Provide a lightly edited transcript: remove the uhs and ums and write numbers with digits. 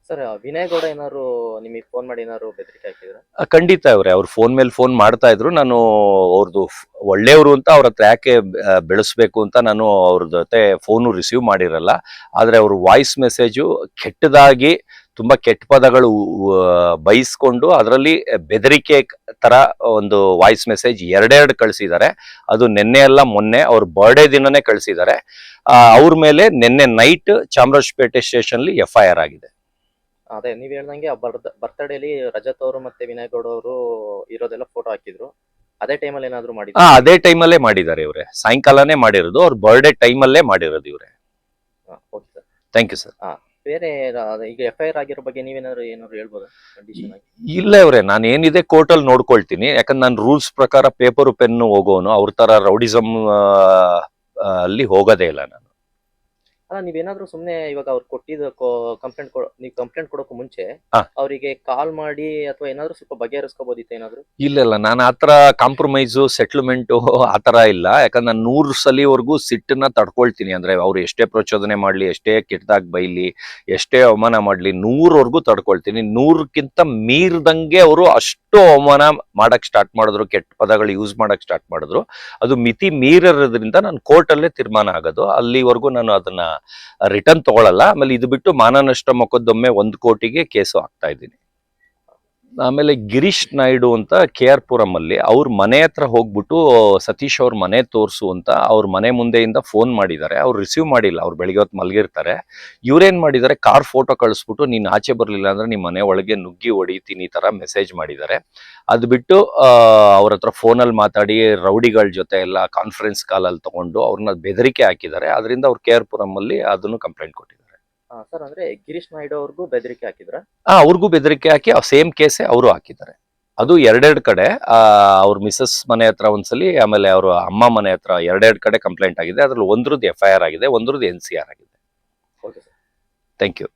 Sir Vinay Gowda ಏನಾದ್ರು ನಿಮಗೆ phone ಮಾಡಿ ಏನಾದ್ರು ಬೆದರಿಕೆ ಹಾಕಿದ್ರ? ಖಂಡಿತ ಅವ್ರು ಫೋನ್ ಮೇಲೆ ಫೋನ್ ಮಾಡ್ತಾ ಇದ್ರು. ನಾನು ಅವ್ರದ್ದು ಒಳ್ಳೆಯವರು ಅಂತ ಅವ್ರ ಹತ್ರ ಯಾಕೆ ಬೆಳೆಸ್ಬೇಕು ಅಂತ ನಾನು ಅವ್ರ ಜೊತೆ ಫೋನು ರಿಸೀವ್ ಮಾಡಿರಲ್ಲ. ಆದ್ರೆ ಅವ್ರ ವಾಯ್ಸ್ ಮೆಸೇಜು ಕೆಟ್ಟದಾಗಿ ತುಂಬಾ ಕೆಟ್ಟ ಪದಗಳು ಬೈಸ್ಕೊಂಡು ಅದರಲ್ಲಿ ಬೆದರಿಕೆ ತರ ಒಂದು ವಾಯ್ಸ್ ಮೆಸೇಜ್ ಎರಡೆರಡು ಕಳಿಸಿದ್ದಾರೆ. ಅದು ನಿನ್ನೆ ಅಲ್ಲ ಮೊನ್ನೆ ಅವ್ರ ಬರ್ಡೇ ದಿನನೇ ಕಳಿಸಿದ್ದಾರೆ. ಅವ್ರ ಮೇಲೆ ನಿನ್ನೆ ನೈಟ್ ಚಾಮರಾಜಪೇಟೆ ಸ್ಟೇಷನ್ FIR ಆಗಿದೆ. ಅದೇ ನೀವ್ ಹೇಳ್ದಂಗೆ ಬರ್ತ್ಡೇಲಿ ರಜತ್ ಅವರು ಮತ್ತೆ ವಿನಯ್ ಗೌಡ ಅವರು ಇರೋದೆಲ್ಲ ಫೋಟೋ ಹಾಕಿದ್ರು. ಅದೇ ಟೈಮಲ್ಲಿ ಏನಾದ್ರು ಮಾಡಿದ್ರು? ಅದೇ ಟೈಮಲ್ಲೇ ಮಾಡಿದ್ದಾರೆ ಇವ್ರೆ. ಸಾಯಂಕಾಲನೇ ಮಾಡಿರೋದು. ಅವ್ರ ಬರ್ಡೇ ಟೈಮಲ್ಲೇ ಮಾಡಿರೋದು ಇವ್ರೆ. Okay sir, thank you sir. ಬೇರೆ ಈಗ FIR ಆಗಿರೋ ಬಗ್ಗೆ ನೀವೇನಾದ್ರು ಏನಾದ್ರು ಹೇಳ್ಬೋದಾ ಕಂಡೀಷನ್ ಆಗಿ? ಇಲ್ಲ ಇವ್ರೆ, ನಾನು ಏನಿದೆ ಕೋರ್ಟಲ್ಲಿ ನೋಡ್ಕೊಳ್ತೀನಿ. ಯಾಕಂದ್ರೆ ನಾನು ರೂಲ್ಸ್ ಪ್ರಕಾರ ಪೇಪರು ಪೆನ್ನು ಹೋಗೋನು. ಅವ್ರ ತರ ರೌಡಿಸಮ್ ಅಲ್ಲಿ ಹೋಗೋದೇ ಇಲ್ಲ ನಾನು. ಅಲ್ಲ, ನೀವೇನಾದ್ರೂ ಸುಮ್ನೆ ಇವಾಗ ಅವ್ರು ಕೊಟ್ಟಿದ್ದು ನೀವು ಕಂಪ್ಲೇಂಟ್ ಕೊಡೋಕೆ ಮುಂಚೆ ಹಾ. ಅವರಿಗೆ ಕಾಲ್ ಮಾಡಿ ಅಥವಾ ಏನಾದ್ರು ಸ್ವಲ್ಪ ಬಗೆಹರಿಸ್ಕೋಬಹುದಿತ್ತು ಏನಾದ್ರು? ಇಲ್ಲ, ನಾನು ಆತರ ಕಾಂಪ್ರಮೈಸು ಸೆಟ್ಲ್ಮೆಂಟು ಆತರ ಇಲ್ಲ. ಯಾಕಂದ್ರೆ ನಾನು 100 ಸಲಿವರೆಗೂ ಸಿಟ್ಟನ್ನ ತಡ್ಕೊಳ್ತೀನಿ. ಅಂದ್ರೆ ಅವ್ರು ಎಷ್ಟೇ ಪ್ರಚೋದನೆ ಮಾಡ್ಲಿ, ಎಷ್ಟೇ ಕೆಟ್ಟದಾಗಿ ಬೈಲಿ, ಎಷ್ಟೇ ಅವಮಾನ ಮಾಡ್ಲಿ, 100ವರೆಗೂ ತಡ್ಕೊಳ್ತೀನಿ. 100ಕ್ಕಿಂತ ಮೀರ್ದಂಗೆ ಅವರು ಅಷ್ಟು ಅವಮಾನ ಮಾಡಕ್ ಸ್ಟಾರ್ಟ್ ಮಾಡಿದ್ರು, ಕೆಟ್ಟ ಪದಗಳು ಯೂಸ್ ಮಾಡಕ್ ಸ್ಟಾರ್ಟ್ ಮಾಡಿದ್ರು. ಅದು ಮಿತಿ ಮೀರಿರೋದ್ರಿಂದ ನಾನು ಕೋರ್ಟಲ್ಲೇ ತೀರ್ಮಾನ ಆಗೋದು. ಅಲ್ಲಿವರೆಗೂ ನಾನು ಅದನ್ನ ರಿಟರ್ನ್ ತಗೊಳ್ಳಲ್ಲ. ಆಮೇಲೆ ಇದು ಬಿಟ್ಟು ಮಾನನಷ್ಟ ಮೊಕದ್ದಮೆ 1 ಕೋಟಿಗೆ ಕೇಸು ಹಾಕ್ತಾ ಇದ್ದೀನಿ. ಆಮೇಲೆ ಗಿರೀಶ್ ನಾಯ್ಡು ಅಂತ KR ಪುರಂ ಅಲ್ಲಿ ಅವ್ರ ಮನೆ ಹತ್ರ ಹೋಗ್ಬಿಟ್ಟು ಸತೀಶ್ ಅವ್ರ ಮನೆ ತೋರಿಸು ಅಂತ ಅವ್ರ ಮನೆ ಮುಂದೆಯಿಂದ ಫೋನ್ ಮಾಡಿದ್ದಾರೆ. ಅವ್ರು ರಿಸೀವ್ ಮಾಡಿಲ್ಲ. ಅವ್ರು ಬೆಳಿಗ್ಗೆ ಹೊತ್ತು ಮಲಗಿರ್ತಾರೆ. ಇವ್ರೇನ್ ಮಾಡಿದ್ದಾರೆ, ಕಾರ್ ಫೋಟೋ ಕಳಿಸ್ಬಿಟ್ಟು ನೀನ್ ಆಚೆ ಬರ್ಲಿಲ್ಲ ಅಂದ್ರೆ ನಿಮ್ಮ ಮನೆ ಒಳಗೆ ನುಗ್ಗಿ ಹೊಡಿತೀನಿ ಈ ತರ ಮೆಸೇಜ್ ಮಾಡಿದ್ದಾರೆ. ಅದು ಬಿಟ್ಟು ಅವ್ರ ಹತ್ರ ಫೋನಲ್ಲಿ ಮಾತಾಡಿ ರೌಡಿಗಳ ಜೊತೆ ಎಲ್ಲ ಕಾನ್ಫರೆನ್ಸ್ ಕಾಲಲ್ಲಿ ತಗೊಂಡು ಅವ್ರನ್ನ ಬೆದರಿಕೆ ಹಾಕಿದ್ದಾರೆ. ಅದರಿಂದ ಅವ್ರು KR ಪುರಂ ಅಲ್ಲಿ ಅದನ್ನು ಕಂಪ್ಲೇಂಟ್ ಕೊಟ್ಟಿದ್ದಾರೆ. ಸರ್, ಅಂದ್ರೆ ಗಿರೀಶ್ ನಾಯ್ಡು ಅವ್ರಿಗೂ ಬೆದರಿಕೆ ಹಾಕಿದ್ರ? ಅವ್ರಿಗೂ ಬೆದರಿಕೆ ಹಾಕಿ ಸೇಮ್ ಕೇಸೇ ಅವರು ಹಾಕಿದ್ದಾರೆ. ಅದು ಎರಡೆರಡು ಕಡೆ. ಅವ್ರ ಮಿಸಸ್ ಮನೆ ಹತ್ರ ಒಂದ್ಸಲಿ, ಆಮೇಲೆ ಅವ್ರ ಅಮ್ಮ ಮನೆ ಹತ್ರ ಎರಡೆರಡು ಕಡೆ ಕಂಪ್ಲೇಂಟ್ ಆಗಿದೆ. ಅದ್ರಲ್ಲಿ ಒಂದ್ರದ್ದು FIR ಆಗಿದೆ, ಒಂದ್ರದ್ದು NCR ಆಗಿದೆ. Okay sir, thank you.